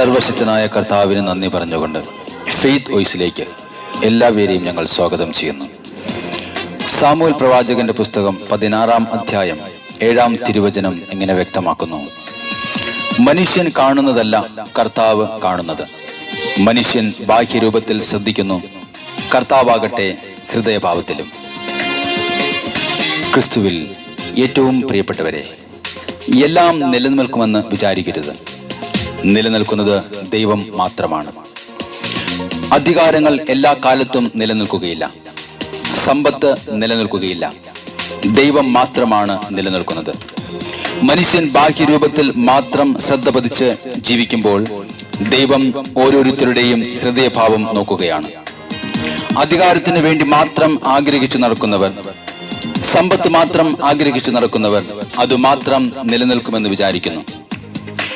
സർവശക്തനായ കർത്താവിന് നന്ദി പറഞ്ഞുകൊണ്ട് ഫെയ്ത്ത് വോയിസിലേക്ക് എല്ലാവരെയും ഞങ്ങൾ സ്വാഗതം ചെയ്യുന്നു. സാമുവേൽ പ്രവാചകന്റെ പുസ്തകം 16-ാം അധ്യായം 7-ാം തിരുവചനം ഇങ്ങനെ വ്യക്തമാക്കുന്നു: മനുഷ്യൻ കാണുന്നതല്ല കർത്താവ് കാണുന്നത്. മനുഷ്യൻ ബാഹ്യരൂപത്തിൽ ശ്രദ്ധിക്കുന്നു, കർത്താവാകട്ടെ ഹൃദയഭാവത്തിലും. ക്രിസ്തുവിൽ ഏറ്റവും പ്രിയപ്പെട്ടവരെ, എല്ലാം നിലനിൽക്കുമെന്ന് വിചാരിക്കരുത്. നിലനിൽക്കുന്നത് ദൈവം മാത്രമാണ്. അധികാരങ്ങൾ എല്ലാ കാലത്തും നിലനിൽക്കുകയില്ല. സമ്പത്ത് നിലനിൽക്കുകയില്ല. ദൈവം മാത്രമാണ് നിലനിൽക്കുന്നത്. മനുഷ്യൻ ബാഹ്യരൂപത്തിൽ മാത്രം ശ്രദ്ധ പതിച്ച് ജീവിക്കുമ്പോൾ ദൈവം ഓരോരുത്തരുടെയും ഹൃദയഭാവം നോക്കുകയാണ്. അധികാരത്തിന് വേണ്ടി മാത്രം ആഗ്രഹിച്ചു നടക്കുന്നവർ, സമ്പത്ത് മാത്രം ആഗ്രഹിച്ചു നടക്കുന്നവർ അതുമാത്രം നിലനിൽക്കുമെന്ന് വിചാരിക്കുന്നു.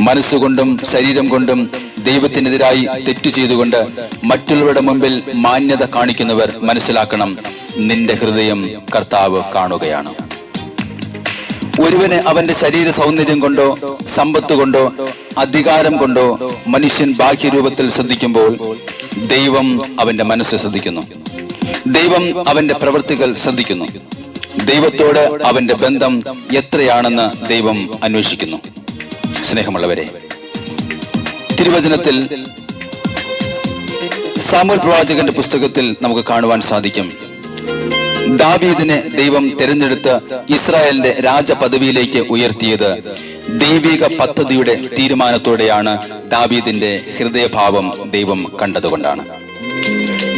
മനസ്സുകൊണ്ടും ശരീരം കൊണ്ടും ദൈവത്തിനെതിരായി തെറ്റു ചെയ്തുകൊണ്ട് മറ്റുള്ളവരുടെ മുമ്പിൽ മാന്യത കാണിക്കുന്നവർ മനസ്സിലാക്കണം, നിന്റെ ഹൃദയം കർത്താവ് കാണുകയാണ്. ഒരുവന് അവന്റെ ശരീര സൗന്ദര്യം കൊണ്ടോ സമ്പത്ത് കൊണ്ടോ അധികാരം കൊണ്ടോ മനുഷ്യൻ ബാഹ്യരൂപത്തിൽ ശ്രദ്ധിക്കുമ്പോൾ ദൈവം അവന്റെ മനസ്സ് ശ്രദ്ധിക്കുന്നു. ദൈവം അവന്റെ പ്രവൃത്തികൾ ശ്രദ്ധിക്കുന്നു. ദൈവത്തോട് അവന്റെ ബന്ധം എത്രയാണെന്ന് ദൈവം അന്വേഷിക്കുന്നു. സ്നേഹമുള്ളവരെ, തിരുവചനത്തിൽ സാമുവേൽ പ്രവാചകന്റെ പുസ്തകത്തിൽ നമുക്ക് കാണുവാൻ സാധിക്കും, ദാവീദിനെ ദൈവം തിരഞ്ഞെടുത്ത് ഇസ്രായേലിന്റെ രാജപദവിയിലേക്ക് ഉയർത്തിയത് ദൈവിക പദ്ധതിയുടെ തീരുമാനത്തോടെയാണ്. ദാവീദിന്റെ ഹൃദയഭാവം ദൈവം കണ്ടതുകൊണ്ടാണ്.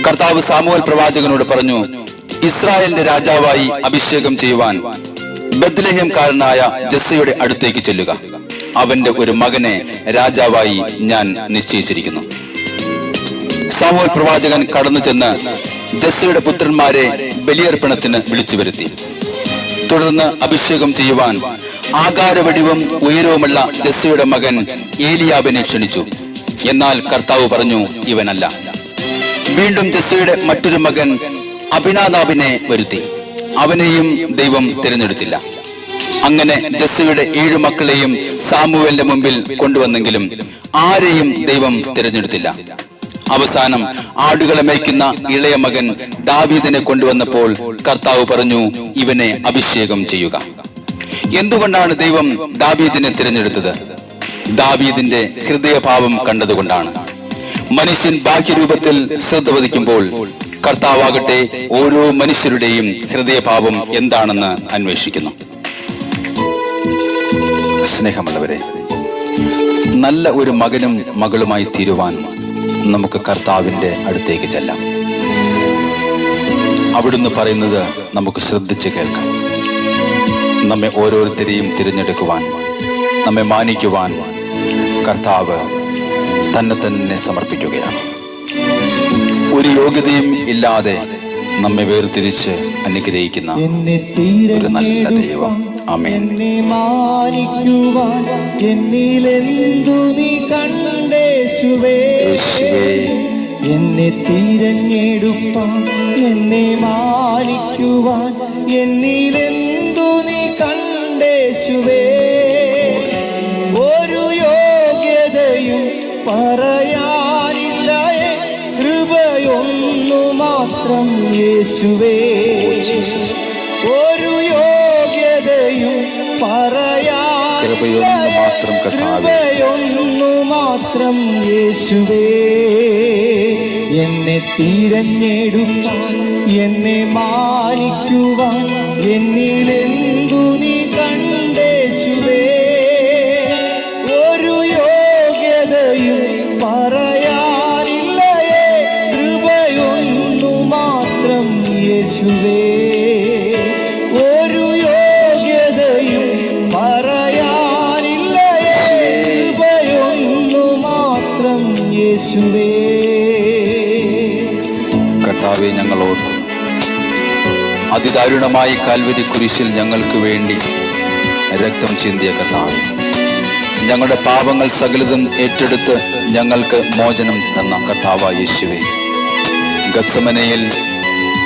കർത്താവ് സാമുവേൽ പ്രവാചകനോട് പറഞ്ഞു, ഇസ്രായേലിന്റെ രാജാവായി അഭിഷേകം ചെയ്യുവാൻ ബത്ലഹേംകാരനായ ജസ്സയുടെ അടുത്തേക്ക് ചെല്ലുക. അവന്റെ ഒരു മകനെ രാജാവായി ഞാൻ നിശ്ചയിച്ചിരിക്കുന്നു. സാമുവേൽ പ്രവാചകൻ കടന്നു ചെന്ന് ജസ്സയുടെ പുത്രന്മാരെ ബലിയർപ്പണത്തിന് വിളിച്ചു വരുത്തി. തുടർന്ന് അഭിഷേകം ചെയ്യുവാൻ ആകാരവടിവും ഉയരവുമുള്ള ജസ്സയുടെ മകൻ ഏലിയാബിനെ ക്ഷണിച്ചു. എന്നാൽ കർത്താവ് പറഞ്ഞു, ഇവനല്ല. വീണ്ടും ജസ്സയുടെ മറ്റൊരു മകൻ അഭിനാദാബിനെ വരുത്തി. അവനെയും ദൈവം തിരഞ്ഞെടുത്തില്ല. അങ്ങനെ ജസ്സയുടെ 7 മക്കളെയും സാമുവേലിന്റെ മുമ്പിൽ കൊണ്ടുവന്നെങ്കിലും ആരെയും ദൈവം തിരഞ്ഞെടുത്തില്ല. അവസാനം ആടുകളെ മേയ്ക്കുന്ന ഇളയ മകൻ ദാവീദിനെ കൊണ്ടുവന്നപ്പോൾ കർത്താവ് പറഞ്ഞു, ഇവനെ അഭിഷേകം ചെയ്യുക. എന്തുകൊണ്ടാണ് ദൈവം ദാവീദിനെ തിരഞ്ഞെടുത്തത്? ദാവീദിന്റെ ഹൃദയഭാവം കണ്ടതുകൊണ്ടാണ്. മനുഷ്യൻ ബാഹ്യരൂപത്തിൽ ശ്രദ്ധ പതിക്കുമ്പോൾ കർത്താവാകട്ടെ ഓരോ മനുഷ്യരുടെയും ഹൃദയഭാവം എന്താണെന്ന് അന്വേഷിക്കുന്നു. സ്നേഹമുള്ളവരെ, നല്ല ഒരു മകനും മകളുമായി തീരുവാൻ നമുക്ക് കർത്താവിന്റെ അടുത്തേക്ക് ചെല്ലാം. അവിടുന്ന് പറയുന്നത് നമുക്ക് ശ്രദ്ധിച്ച് കേൾക്കാം. നമ്മെ ഓരോരുത്തരെയും തിരഞ്ഞെടുക്കുവാൻ, നമ്മെ മാനിക്കുവാൻ കർത്താവ് തന്നെ സമർപ്പിക്കുകയാണ്. ഒരു യോഗ്യതയും ഇല്ലാതെ നമ്മെ വേർതിരിച്ച് അനുഗ്രഹിക്കുന്ന ഒരു നല്ല ദൈവം. ആമേൻ. എന്നെ തിരഞ്ഞെടുപ്പാൻ, എന്നെ മാനിക്കുവാൻ എന്നിലെന്തു നീ കണ്ടേശുവേ. ഒരു യോഗ്യതയും പറയാനില്ല, കൃപയൊന്നു മാത്രം യേശുവേ. ഒരു യോഗ്യതയും പറയാനില്ല, കൃപയൊന്നു മാത്രം യേശുവേ. എന്നെ തിരഞ്ഞെടുപ്പാൻ, എന്നെ മാനിക്കുവാൻ എന്നിലെന്തു നീ കണ്ടേശുവേ. ഒരു യോഗ്യതയും പറയാനില്ല, കൃപയൊന്നു മാത്രം യേശുവേ. ഒരു യോഗ്യതയും പറയാനില്ല, കൃപയൊന്നു മാത്രം യേശുവേ. കർത്താവേ, ഞങ്ങളോട് അതിദാരുണമായി കാൽവരി കുരിശിൽ ഞങ്ങൾക്ക് വേണ്ടി രക്തം ചിന്തിയ കർത്താവേ, ഞങ്ങളുടെ പാപങ്ങൾ സകലതും ഏറ്റെടുത്ത് ഞങ്ങൾക്ക് മോചനം തന്ന കർത്താവായ യേശുവേ, ഗത്സമനയിൽ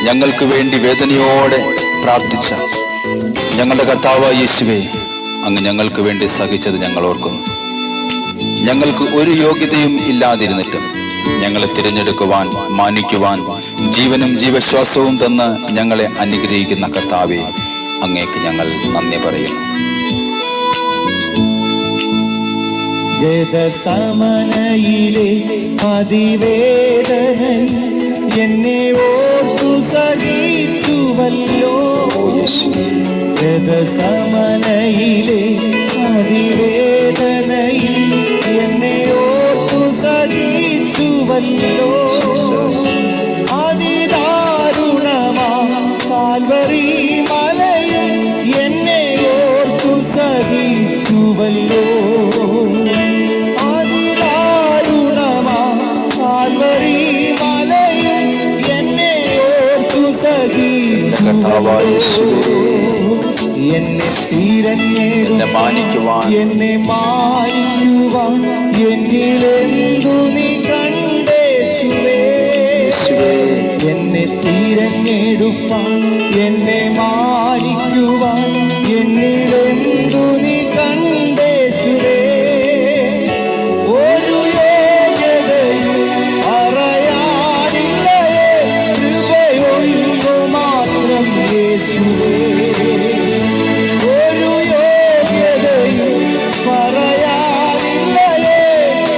ഞങ്ങൾക്ക് വേണ്ടി വേദനയോടെ പ്രാർത്ഥിച്ച ഞങ്ങളുടെ കർത്താവായ യേശുവേ, അങ്ങ് ഞങ്ങൾക്ക് വേണ്ടി സഹിച്ചത് ഞങ്ങൾ ഓർക്കുന്നു. ഞങ്ങൾക്ക് ഒരു യോഗ്യതയും ഇല്ലാതിരുന്നിട്ടും ഞങ്ങളെ തിരഞ്ഞെടുക്കുവാൻ, മാനിക്കുവാൻ, ജീവനും ജീവശ്വാസവും തന്ന് ഞങ്ങളെ അനുഗ്രഹിക്കുന്ന കർത്താവേ, അങ്ങേക്ക് ഞങ്ങൾ നന്ദി പറയുന്നു. ഗതസമനയിലെ അതിവേദന എന്നെ ഓർത്തു സഹിച്ചുവല്ലോ. ഗതസമനയിലെ അതിവേദനയിൽ എന്നെ ഓർത്തു സഹിച്ചുവല്ലോ. അതിദാരുണമാ കാൽവരി മലയിൽ എന്നെ ഓർത്തു സഹിച്ചുവല്ലോ. അതിദാരുണമാ കാൽവരി മലയിൽ എന്നെ ഓർത്തു സഹിച്ചുവല്ലോ. എന്നെ തിരഞ്ഞെടുത്ത് മാനിക്കുവാൻ, എന്നെ മാനിക്കുവാൻ എന്നിലെന്തു നീ കണ്ടേശുവേ. എന്നെ തിരഞ്ഞെടുപ്പാൻ, എന്നെ മാനിക്കുവാൻ എന്നിലെന്തു നീ കണ്ടേശുവേ. ഒരു യോഗ്യതയും പറയാനില്ലയേ, കൃപയൊന്നു മാത്രം യേശുവേ. ഒരു യോഗ്യതയും പറയാനില്ലയേ,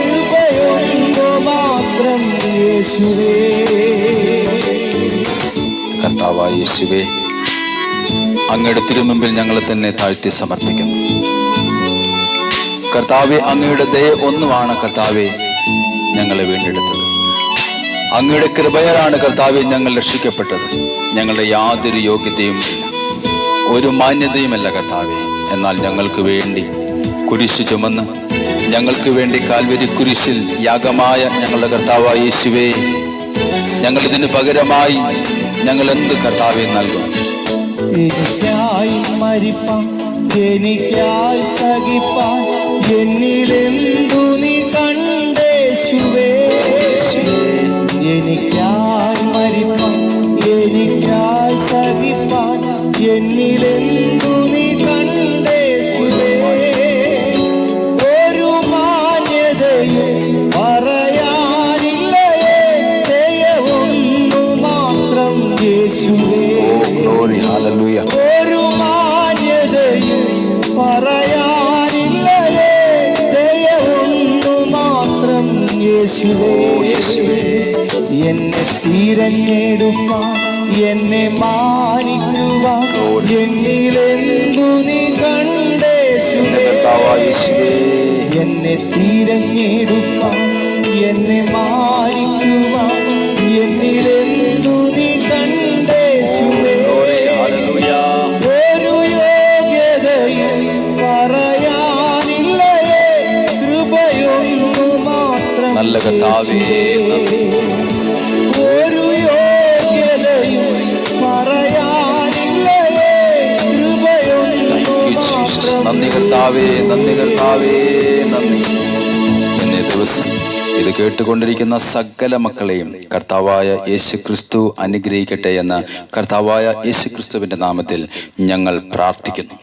കൃപയൊന്നു മാത്രം യേശുവേ. കർത്താവായ യേശുവേ, അങ്ങയുടെ തിരുമുമ്പിൽ ഞങ്ങളെ തന്നെ താഴ്ത്തി സമർപ്പിക്കുന്നു. കർത്താവെ, അങ്ങയുടെ ദയ ഒന്നുമാണ് കർത്താവെ ഞങ്ങളെ വീണ്ടെടുത്തത്. അങ്ങയുടെ കൃപയാലാണ് കർത്താവെ ഞങ്ങൾ രക്ഷിക്കപ്പെട്ടത്. ഞങ്ങളുടെ യാതൊരു യോഗ്യതയും ഇല്ല, ഒരു മാന്യതയുമല്ല കർത്താവെ. എന്നാൽ ഞങ്ങൾക്ക് വേണ്ടി കുരിശ് ചുമന്ന്, ഞങ്ങൾക്ക് വേണ്ടി കാൽവരി കുരിശിൽ യാഗമായ ഞങ്ങളുടെ കർത്താവായ യേശുവേ, ഞങ്ങൾ ഇതിന് പകരമായി ഞങ്ങൾ എന്ത് കർത്താവെ നൽകും? എനിക്കായി മരിപ്പാൻ, എനിക്കായി സഹിപ്പാൻ എന്നിലെന്തു നീ കണ്ടേശുവേ. എനിക്കായി മരിപ്പാൻ, എനിക്കായി സഹിപ്പാൻ എന്നിലെന്തു നീ കണ്ടേശുവേ. ഒരു മാന്യതയും പറയാനില്ലയേ, ദയവൊന്നു മാത്രം യേശുവേ. ഒരു മാന്യതയും പറയാനില്ലയേ, ദയവൊന്നു മാത്രം യേശുവേ. എന്നെ തിരഞ്ഞെടുപ്പാൻ, എന്നെ മാനിക്കുവാൻ എന്നിലെന്തു നീ കണ്ടേശുവേ. എന്നെ തിരഞ്ഞെടുപ്പാൻ, എന്നെ മാനിക്കുവാൻ എന്നിലെന്തു നീ കണ്ടേശുവേ. ഒരു യോഗ്യതയും പറയാനില്ലയേ, കൃപയൊന്നു മാത്രം നല്ല കർത്താവേ, ഒരു യോഗ്യതയും പറയാനില്ലയേ, കൃപയൊന്നു മാത്രം. നന്ദി കർത്താവേ, നന്ദി കർത്താവേ, നന്ദി. ഇന്നേ ദിവസം ഇത് കേട്ടുകൊണ്ടിരിക്കുന്ന സകല മക്കളെയും കർത്താവായ യേശു ക്രിസ്തു അനുഗ്രഹിക്കട്ടെ എന്ന് കർത്താവായ യേശു ക്രിസ്തുവിന്റെ നാമത്തിൽ ഞങ്ങൾ പ്രാർത്ഥിക്കുന്നു.